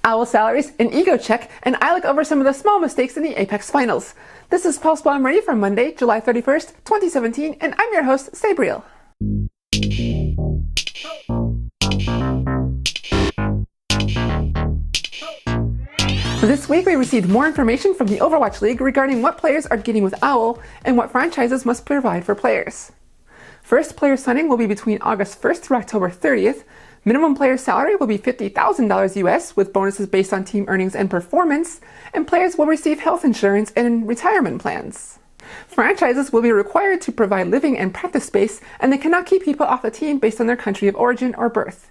Owl salaries, an ego check, and I look over some of the small mistakes in the Apex Finals. This is Pulse Bomb Ready for Monday, July 31st, 2017, and I'm your host, Sabriel. This week we received more information from the Overwatch League regarding what players are getting with Owl and what franchises must provide for players. First player signing will be between August 1st through October 30th. Minimum player salary will be $50,000 US with bonuses based on team earnings and performance, and players will receive health insurance and retirement plans. Franchises will be required to provide living and practice space, and they cannot keep people off the team based on their country of origin or birth.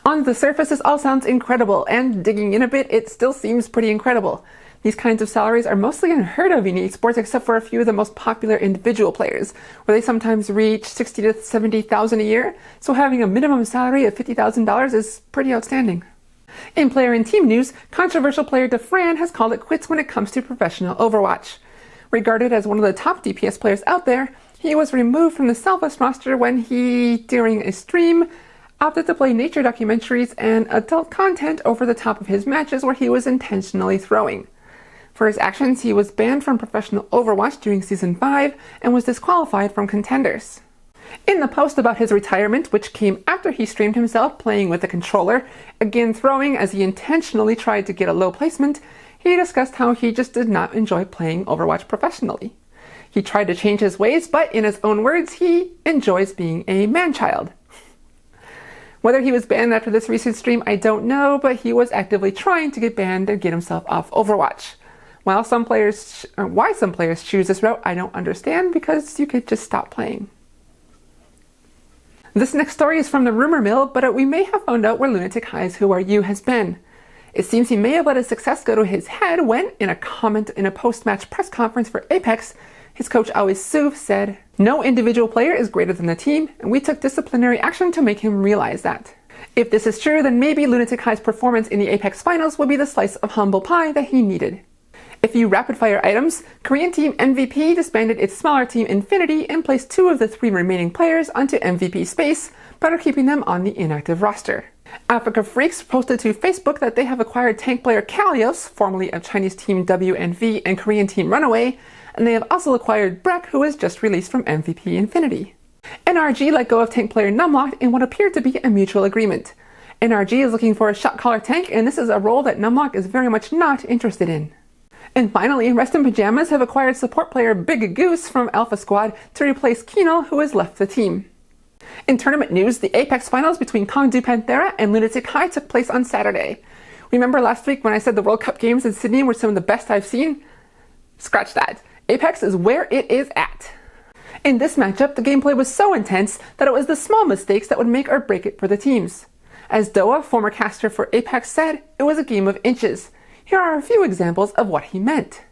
On the surface, this all sounds incredible, and digging in a bit, it still seems pretty incredible. These kinds of salaries are mostly unheard of in esports, except for a few of the most popular individual players, where they sometimes reach $60,000 to $70,000 a year, so having a minimum salary of $50,000 is pretty outstanding. In player and team news, controversial player Dafran has called it quits when it comes to professional Overwatch. Regarded as one of the top DPS players out there, he was removed from the Southwest roster when he, during a stream, opted to play nature documentaries and adult content over the top of his matches where he was intentionally throwing. For his actions, he was banned from professional Overwatch during Season 5 and was disqualified from contenders. In the post about his retirement, which came after he streamed himself playing with a controller, again throwing as he intentionally tried to get a low placement, he discussed how he just did not enjoy playing Overwatch professionally. He tried to change his ways, but in his own words, he enjoys being a man-child. Whether he was banned after this recent stream, I don't know, but he was actively trying to get banned and get himself off Overwatch. Why some players choose this route, I don't understand, because you could just stop playing. This next story is from the rumor mill, but we may have found out where Lunatic-Hai's Who Are You has been. It seems he may have let his success go to his head when, in a comment in a post-match press conference for Apex, his coach alwayssoov said, "No individual player is greater than the team, and we took disciplinary action to make him realize that." If this is true, then maybe Lunatic-Hai's performance in the Apex Finals will be the slice of humble pie that he needed. A few rapid-fire items: Korean team MVP disbanded its smaller team Infinity and placed 2 of the 3 remaining players onto MVP space, but are keeping them on the inactive roster. Africa Freaks posted to Facebook that they have acquired tank player Kalios, formerly of Chinese team WNV and Korean team Runaway, and they have also acquired Breck, who was just released from MVP Infinity. NRG let go of tank player Numlock in what appeared to be a mutual agreement. NRG is looking for a shot caller tank, and this is a role that Numlock is very much not interested in. And finally, Rest in Pajamas have acquired support player Big Goose from Alpha Squad to replace Kino, who has left the team. In tournament news, the Apex Finals between Kongdu Panthera and Lunatic-Hai took place on Saturday. Remember last week when I said the World Cup games in Sydney were some of the best I've seen? Scratch that. Apex is where it is at. In this matchup, the gameplay was so intense that it was the small mistakes that would make or break it for the teams. As Doa, former caster for Apex, said, it was a game of inches. Here are a few examples of what he meant.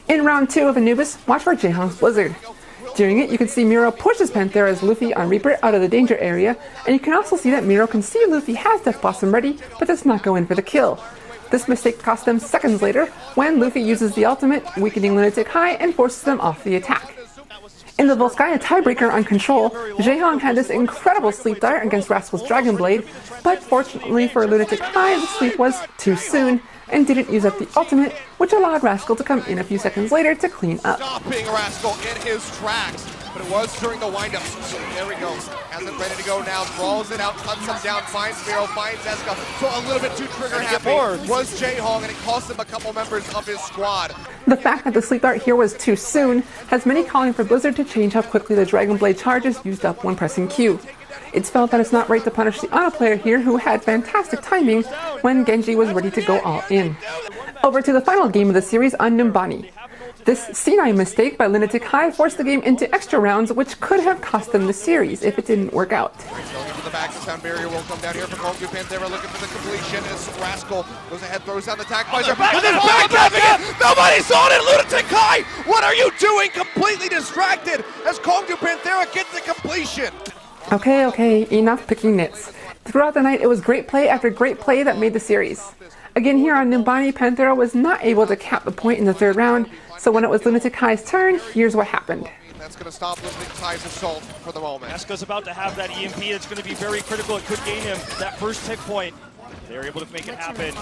In round 2 of Anubis, watch for Ryujehong's Blizzard. During it, you can see Miro pushes Panthera's Luffy on Reaper out of the danger area, and you can also see that Miro can see Luffy has Death Blossom ready, but does not go in for the kill. This mistake cost them seconds later when Luffy uses the ultimate, weakening Lunatic-Hai and forces them off the attack. In the Volskaya tiebreaker on Control, Ryujehong had this incredible sleep dart against Rascal's Dragon Blade, but fortunately for Lunatic-Hai, the sleep was too soon and didn't use up the ultimate, which allowed Rascal to come in a few seconds later to clean up. Stopping Rascal in his tracks, but it was during the windup. So there we go. Has it ready to go now. Draws it out, cuts him down, finds Miro, finds Eska. So a little bit too trigger happy was Ryujehong, and it cost him a couple members of his squad. The fact that the sleep dart here was too soon has many calling for Blizzard to change how quickly the Dragon Blade charges used up when pressing Q. It's felt that it's not right to punish the Ana player here, who had fantastic timing when Genji was ready to go all in. Over to the final game of the series on Numbani. This C9 mistake by Lunatic-Hai forced the game into extra rounds, which could have cost them the series if it didn't work out. The back sound barrier will come down here for Kongdu Panthera, looking for the completion as Rascal goes ahead, throws down the tag visor. Nobody saw it! Lunatic-Hai! What are you doing? Completely distracted as Kongdu Panthera gets the completion. Okay, enough picking nits. Throughout the night, it was great play after great play that made the series. Again here on Numbani, Panthera was not able to cap the point in the 3rd round, so when it was Lunatic-Hai's turn, here's what happened. That's going to stop Lunatic-Hai's assault for the moment. Eska's about to have that EMP. It's going to be very critical. It could gain him that first tick point. They're able to make it happen.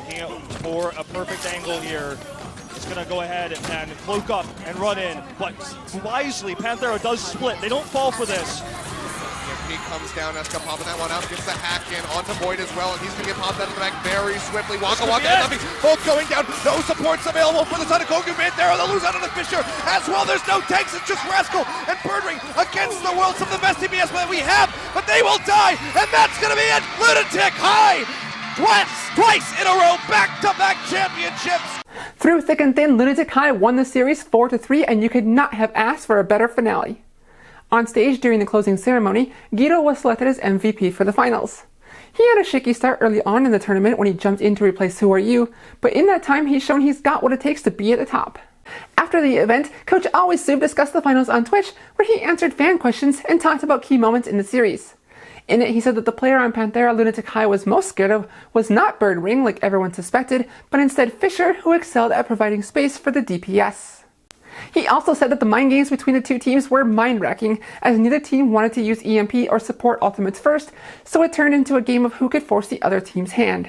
Looking for a perfect angle here. It's going to go ahead and cloak up and run in, but wisely, Panthera does split. They don't fall for this. He comes down, Eska popping that one up, gets the hack in onto Void as well, and he's going to get popped out of the back very swiftly. Waka Waka and Luffy both going down. No supports available for the side of Kogu Panthera. They'll lose out on the Fisher as well. There's no tanks, it's just Rascal and Birdring against the world. Some of the best DPS that we have, but they will die, and that's going to be it. Lunatic-Hai twice in a row, back-to-back championships. Through thick and thin, Lunatic-Hai won the series 4-3, and you could not have asked for a better finale. On stage during the closing ceremony, Guido was selected as MVP for the finals. He had a shaky start early on in the tournament when he jumped in to replace Who Are You, but in that time he's shown he's got what it takes to be at the top. After the event, Coach alwayssoov discussed the finals on Twitch, where he answered fan questions and talked about key moments in the series. In it, he said that the player on Panthera Lunatic-Hai was most scared of was not Birdring, like everyone suspected, but instead Fisher, who excelled at providing space for the DPS. He also said that the mind games between the two teams were mind-wracking, as neither team wanted to use EMP or support ultimates first, so it turned into a game of who could force the other team's hand.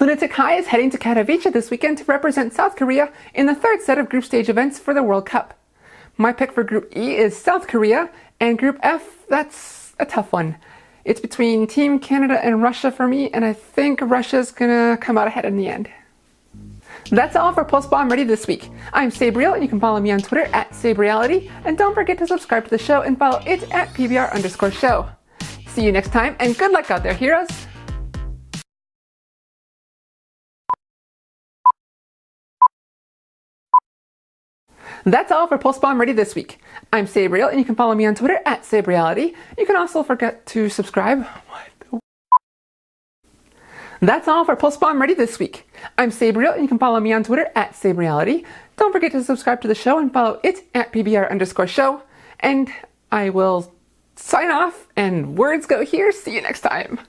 Lunatic-Hai is heading to Katowice this weekend to represent South Korea in the third set of group stage events for the World Cup. My pick for Group E is South Korea, and Group F, that's a tough one. It's between Team Canada and Russia for me, and I think Russia's gonna come out ahead in the end. That's all for Pulse Bomb Ready this week. I'm Sabriel, and you can follow me on Twitter at Sabreality, and don't forget to subscribe to the show and follow it at PBR_show. See you next time, and good luck out there, heroes! That's all for Pulse Bomb Ready this week. I'm Sabriel, and you can follow me on Twitter at Sabreality. You can also forget to subscribe. That's all for Pulse Bomb Ready this week. I'm Sabriel, and you can follow me on Twitter at Sabreality. Don't forget to subscribe to the show and follow it at PBR_show. And I will sign off, and words go here. See you next time.